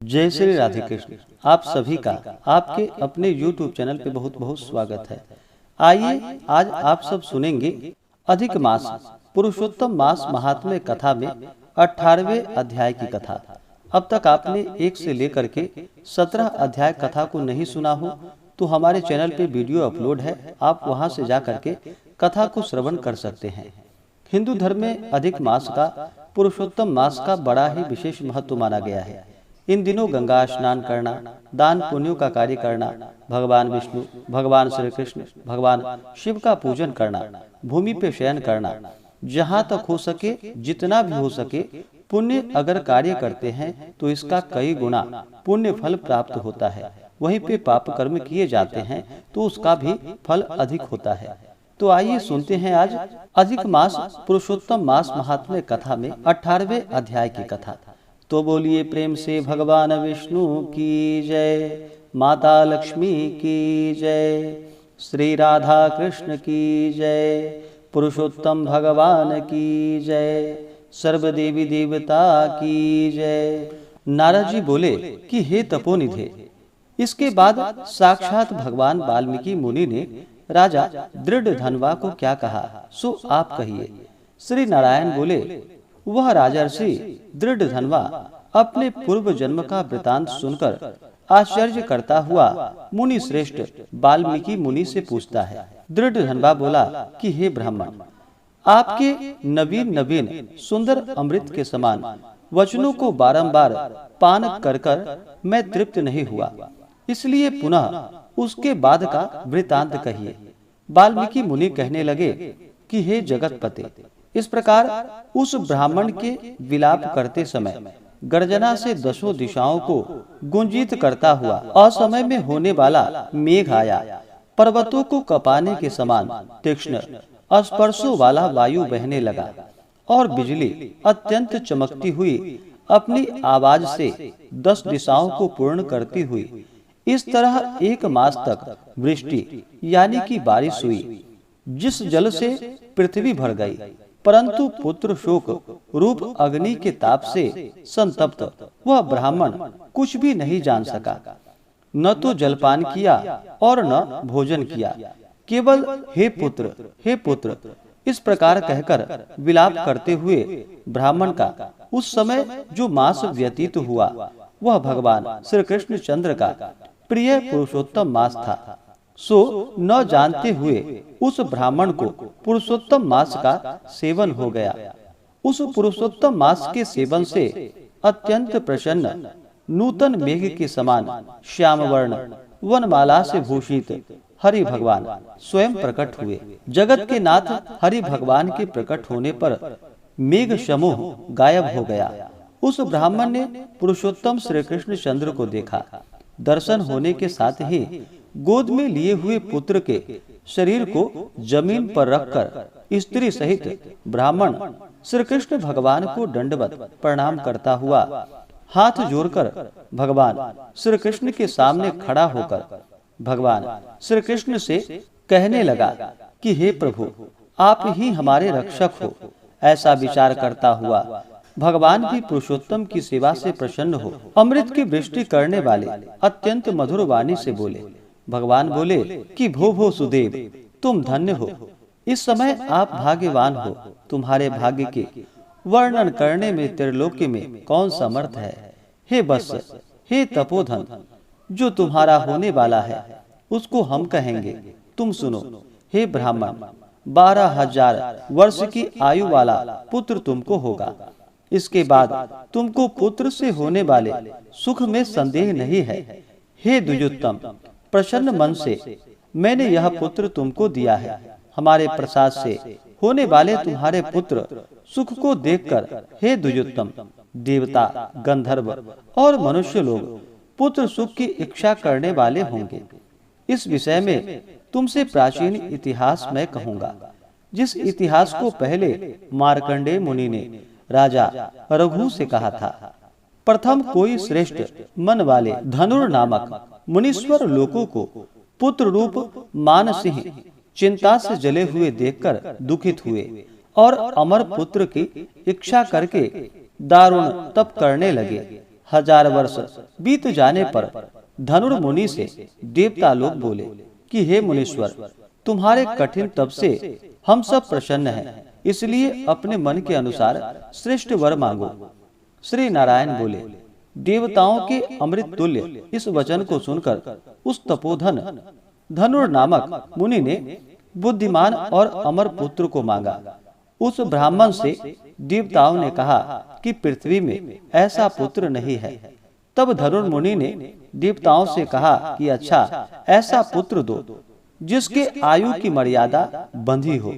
जय श्री राधे कृष्ण। आप सभी का आपके अपने YouTube चैनल पे बहुत बहुत स्वागत है। आइए आज आप सब सुनेंगे अधिक मास पुरुषोत्तम मास महात्म्य कथा में 18वें अध्याय की कथा। अब तक आपने 1 से लेकर के 17 अध्याय कथा को नहीं सुना हो तो हमारे चैनल पे वीडियो अपलोड है, आप वहां से जा करके कथा को श्रवण कर सकते हैं। हिंदू धर्म में अधिक मास का पुरुषोत्तम मास का बड़ा ही विशेष महत्व माना गया है। इन दिनों गंगा स्नान करना, दान पुण्यों का कार्य करना, भगवान विष्णु, भगवान श्री कृष्ण, भगवान शिव का पूजन करना, भूमि पे शयन करना, जहाँ तक हो सके जितना भी हो सके पुण्य अगर कार्य करते हैं तो इसका कई गुना पुण्य फल प्राप्त होता है। वहीं पे पाप कर्म किए जाते हैं तो उसका भी फल अधिक होता है। तो आइए सुनते हैं आज अधिक मास पुरुषोत्तम मास महात्म्य कथा में 18वें अध्याय की कथा। तो बोलिए प्रेम से भगवान विष्णु की जय, माता लक्ष्मी की जय, श्री राधा कृष्ण की जय, पुरुषोत्तम भगवान की जय, सर्व देवी देवता की जय। नारद जी बोले कि हे तपोनिधे, इसके बाद साक्षात भगवान वाल्मीकि मुनि ने राजा दृढ़धनवा को क्या कहा सो आप कहिए। श्री नारायण बोले, वह राजर्षि दृढ़धनवा अपने पूर्व जन्म का वृतांत सुनकर आश्चर्य करता हुआ मुनि श्रेष्ठ वाल्मीकि मुनि से पूछता है। दृढ़धनवा बोला कि हे ब्राह्मण, आपके नवीन नवीन सुंदर अमृत के समान वचनों को बारंबार पान कर कर मैं तृप्त नहीं हुआ, इसलिए पुनः उसके बाद का वृतांत कहिए। वाल्मीकि मुनि कहने लगे कि हे जगतपते, इस प्रकार उस ब्राह्मण के विलाप करते समय गर्जना से दसों दिशाओं को गुंजित करता हुआ असमय में होने वाला मेघ आया, पर्वतों को कपाने के समान तीक्ष्ण स्पर्शों वाला वायु बहने लगा और बिजली अत्यंत चमकती हुई अपनी आवाज से 10 दिशाओं को पूर्ण करती हुई इस तरह 1 मास तक वृष्टि यानी कि बारिश हुई, जिस जल से पृथ्वी भर गई। परंतु पुत्र शोक रूप अग्नि के ताप से संतप्त वह ब्राह्मण कुछ भी नहीं जान सका, न तो जलपान किया और न भोजन किया, केवल हे पुत्र, हे पुत्र इस प्रकार कहकर विलाप करते हुए ब्राह्मण का उस समय जो मास व्यतीत हुआ वह भगवान श्री कृष्ण चंद्र का प्रिय पुरुषोत्तम मास था। सो न जानते हुए उस ब्राह्मण को पुरुषोत्तम मास का सेवन हो गया। उस पुरुषोत्तम मास के सेवन से अत्यंत प्रसन्न नूतन मेघ के समान श्याम वर्ण वनमाला से भूषित हरि भगवान स्वयं प्रकट हुए। जगत के नाथ हरि भगवान के प्रकट होने पर मेघ समूह गायब हो गया। उस ब्राह्मण ने पुरुषोत्तम श्री कृष्ण चंद्र को देखा। दर्शन होने के साथ ही गोद में लिए हुए पुत्र के शरीर को जमीन पर रखकर स्त्री सहित ब्राह्मण श्री कृष्ण भगवान को दंडवत प्रणाम करता हुआ हाथ जोड़कर भगवान श्री कृष्ण के सामने खड़ा होकर भगवान श्री कृष्ण से कहने लगा कि हे प्रभु, आप ही हमारे रक्षक हो। ऐसा विचार करता हुआ भगवान भी पुरुषोत्तम की सेवा से प्रसन्न हो अमृत की वृष्टि करने वाले अत्यंत मधुर वाणी से बोले। भगवान बोले कि भो सुदेव, तुम धन्य हो, इस समय आप भाग्यवान हो। तुम्हारे भाग्य के वर्णन करने में त्रिलोकी में कौन समर्थ है। हे वत्स, हे तपोधन, जो तुम्हारा होने वाला है उसको हम कहेंगे, तुम सुनो। हे ब्राह्मण, 12,000 वर्ष की आयु वाला पुत्र तुमको होगा। इसके बाद तुमको पुत्र से होने वाले सुख में संदेह नहीं है। हे द्विजोत्तम, प्रसन्न मन से मैंने यह पुत्र तुमको दिया है। हमारे प्रसाद से होने वाले तुम्हारे पुत्र सुख को देखकर हे द्विजोत्तम, देवता, गंधर्व और मनुष्य लोग पुत्र सुख की इच्छा करने वाले होंगे। इस विषय में तुमसे प्राचीन इतिहास मैं कहूँगा, जिस इतिहास को पहले मार्कंडेय मुनि ने राजा रघु से कहा था। प्रथम कोई श्रेष्ठ मन वाले धनुर नामक मुनीश्वर लोगों को पुत्र रूप मानसिंह चिंता से जले हुए देखकर दुखित हुए और अमर पुत्र की इच्छा करके दारुण तप करने लगे। 1000 वर्ष बीत जाने पर धनुर्मुनि से देवता लोग बोले कि हे मुनीश्वर, तुम्हारे कठिन तप से हम सब प्रसन्न हैं, इसलिए अपने मन के अनुसार श्रेष्ठ वर मांगो। श्री नारायण बोले, देवताओं के अमृत तुल्य इस वचन को सुनकर उस तपोधन धनुर नामक मुनि ने बुद्धिमान और अमर पुत्र को मांगा। उस ब्राह्मण से देवताओं ने कहा कि पृथ्वी में ऐसा पुत्र नहीं है। तब धनुर मुनि ने देवताओं से कहा कि अच्छा, ऐसा पुत्र दो जिसके आयु की मर्यादा बंधी हो।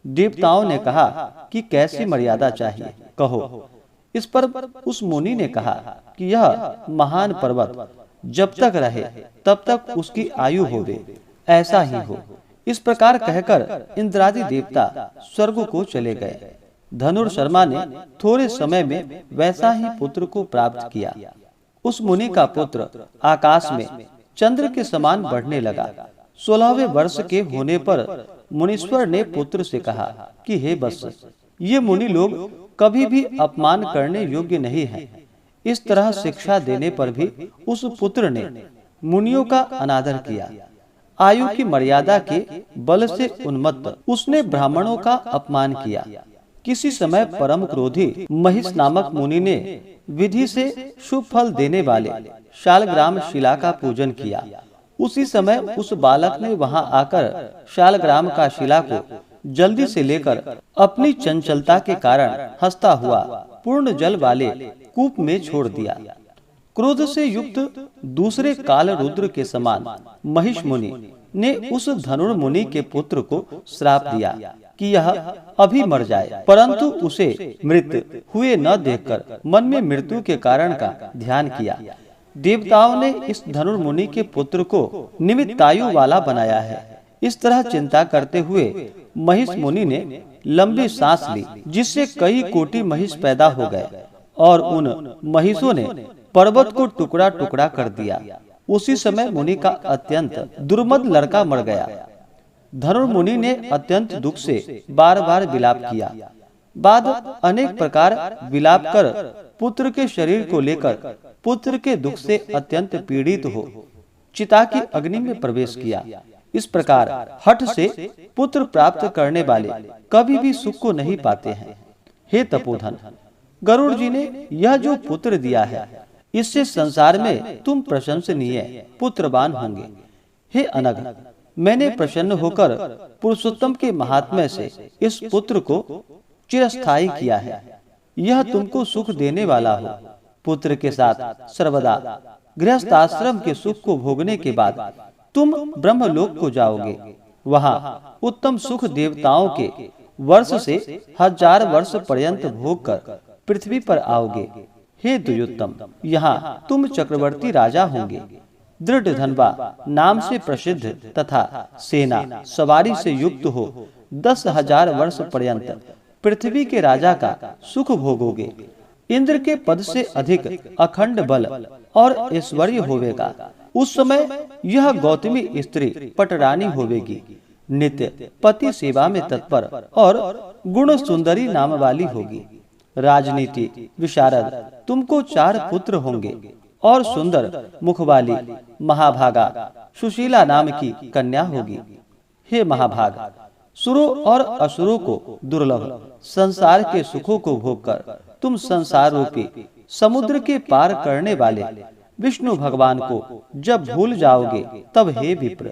देवताओं ने कहा कि कैसी मर्यादा चाहिए, कहो। इस पर उस मुनि ने कहा कि यह महान पर्वत जब तक रहे तब तक उसकी आयु होवे, ऐसा ही हो। इस प्रकार कहकर इंद्रादि देवता स्वर्ग को चले गए। धनुर शर्मा ने थोड़े समय में वैसा ही पुत्र को प्राप्त किया। उस मुनि का पुत्र आकाश में चंद्र के समान बढ़ने लगा। 16वें वर्ष के होने पर मुनीश्वर ने पुत्र से कहा कि हे वत्स, ये मुनि लोग कभी भी अपमान करने योग्य नहीं हैं। इस तरह शिक्षा देने पर भी उस पुत्र ने मुनियों का अनादर किया। आयु की मर्यादा के बल से उन्मत्त उसने ब्राह्मणों का अपमान किया। किसी समय परम क्रोधी महिष नामक मुनि ने विधि से शुभ फल देने वाले शालग्राम शिला का पूजन किया। उसी समय उस बालक ने वहां आकर शालग्राम का शिला को जल्दी से लेकर अपनी चंचलता के कारण हंसता हुआ पूर्ण जल वाले कूप में छोड़ दिया। क्रोध से युक्त दूसरे काल रुद्र के समान महिष मुनि ने उस धनुर मुनि के पुत्र को श्राप दिया कि यह अभी मर जाए, परंतु उसे मृत हुए न देखकर मन में मृत्यु के कारण का ध्यान किया। देवताओं ने इस धनुर मुनि के पुत्र को निमित्तायु वाला बनाया है। इस तरह चिंता करते हुए महिष मुनि ने लंबी सांस ली, जिससे कई कोटि महिष पैदा हो गए और उन महिषों ने पर्वत को टुकड़ा टुकड़ा कर दिया। उसी समय मुनि का अत्यंत दुर्मद लड़का मर गया। धनुर मुनि ने अत्यंत दुख से बार बार विलाप किया। बाद अनेक प्रकार विलाप कर पुत्र के शरीर को लेकर पुत्र के दुख से अत्यंत पीड़ित हो चिता की अग्नि में प्रवेश किया। इस प्रकार हठ से पुत्र प्राप्त करने वाले कभी भी सुख को नहीं पाते हैं। हे तपोधन, गरुड़ जी ने यह जो पुत्र दिया है, इससे संसार में तुम प्रशंसनीय पुत्रवान होंगे। हे अनघ, मैंने प्रसन्न होकर पुरुषोत्तम के महात्म्य से इस पुत्र को चिरस्थायी किया है। यह तुमको सुख देने वाला हो। पुत्र के साथ सर्वदा गृहस्थ आश्रम के सुख को भोगने के बाद तुम ब्रह्मलोक को जाओगे। वहां उत्तम सुख देवताओं के वर्ष से 1000 वर्ष पर्यंत भोग कर पृथ्वी पर आओगे। हे दुर्योत्तम, यहाँ तुम चक्रवर्ती राजा होंगे। दृढ़ धनवा नाम से प्रसिद्ध तथा सेना सवारी से युक्त हो 10,000 वर्ष पर्यंत पृथ्वी के राजा का सुख भोगोगे। इंद्र के पद से अधिक अखंड बल और ऐश्वर्य होवेगा। उस समय यह गौतमी स्त्री पटरानी होवेगी। नित्य पति सेवा में तत्पर और गुण सुंदरी नाम वाली होगी। राजनीति विशारद तुमको 4 पुत्र होंगे और सुंदर मुख वाली महाभागा सुशीला नाम की कन्या होगी। हे महाभाग, सुरों और असुरों को दुर्लभ संसार के सुखों को भोगकर तुम संसार रूपी समुद्र के पार करने वाले विष्णु भगवान को जब भूल जाओगे, तब हे विप्र,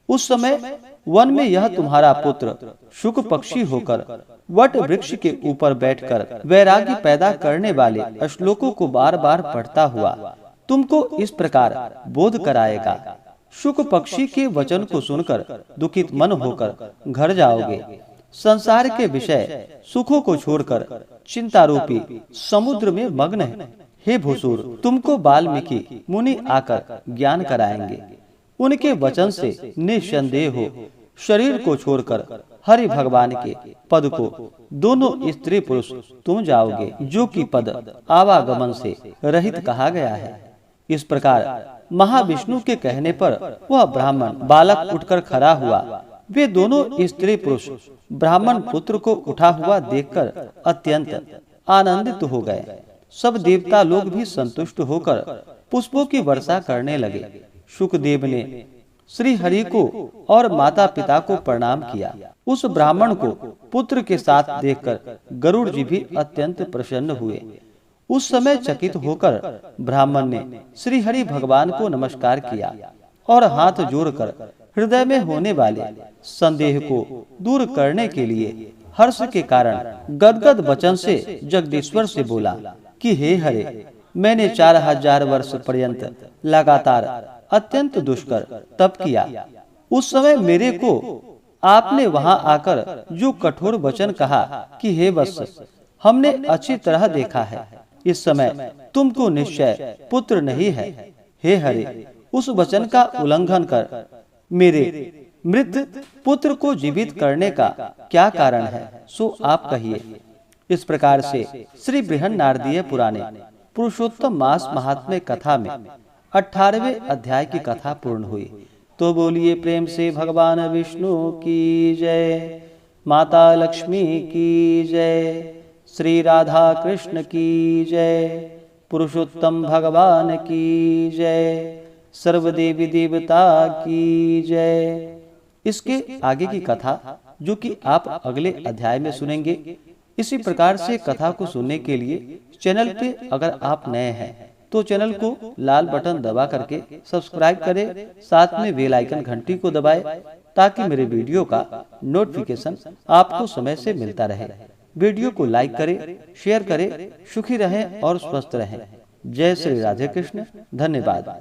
उस समय वन में यह तुम्हारा पुत्र शुक पक्षी होकर वट वृक्ष के ऊपर बैठकर वैराग्य पैदा करने वाले श्लोकों को बार बार पढ़ता हुआ तुमको इस प्रकार बोध कराएगा। शुक पक्षी के वचन को सुनकर दुखित मन होकर घर जाओगे। संसार के विषय सुखों को छोड़कर चिंता रूपी समुद्र में मग्न है। हे भूसुर, तुमको वाल्मीकि मुनि आकर ज्ञान कराएंगे। उनके वचन से निसंदेह हो शरीर को छोड़कर हरि भगवान के पद को दोनों स्त्री पुरुष तुम जाओगे, जो कि पद आवागमन से रहित कहा गया है। इस प्रकार महाविष्णु के कहने पर वह ब्राह्मण बालक उठकर खड़ा हुआ। वे दोनों स्त्री पुरुष ब्राह्मण पुत्र को उठा हुआ देखकर अत्यंत आनंदित हो गए। सब देवता लोग भी संतुष्ट होकर पुष्पों की वर्षा करने लगे। शुकदेव ने श्री हरि को और माता पिता को प्रणाम किया। उस ब्राह्मण को पुत्र के साथ देखकर गरुड़ जी भी अत्यंत प्रसन्न हुए। उस समय चकित होकर ब्राह्मण ने श्री हरि भगवान को नमस्कार किया और हाथ जोड़कर हृदय में होने वाले संदेह को दूर करने के लिए हर्ष के कारण गदगद वचन से जगदीश्वर से बोला कि हे हरे, मैंने 4000 वर्ष पर्यंत लगातार अत्यंत दुष्कर तप किया। उस समय मेरे को आपने वहां आकर जो कठोर वचन कहा कि हे वत्स, हमने अच्छी तरह देखा है, इस समय तुमको निश्चय पुत्र नहीं है। हे हरे, उस वचन का उल्लंघन कर मेरे मृत पुत्र को जीवित करने का क्या कारण है, सो आप कहिए। इस प्रकार से श्री बृहन्नारदीय पुराणे पुरुषोत्तम मास महात्म्य कथा में 18वें अध्याय की कथा पूर्ण हुई। तो बोलिए प्रेम से भगवान विष्णु की जय, माता लक्ष्मी की जय, श्री राधा कृष्ण की जय, पुरुषोत्तम भगवान की जय, सर्वदेवी देवता की जय। इसके आगे की कथा जो कि आप अगले अध्याय में सुनेंगे। इसी प्रकार से कथा को सुनने के लिए चैनल पे अगर आप नए हैं तो चैनल को लाल बटन दबा करके सब्सक्राइब करें, साथ में बेल आइकन घंटी को दबाएं ताकि मेरे वीडियो का नोटिफिकेशन आपको समय से मिलता रहे। वीडियो को लाइक करें, शेयर करें। सुखी रहें और स्वस्थ रहें। जय श्री राधे कृष्ण। धन्यवाद।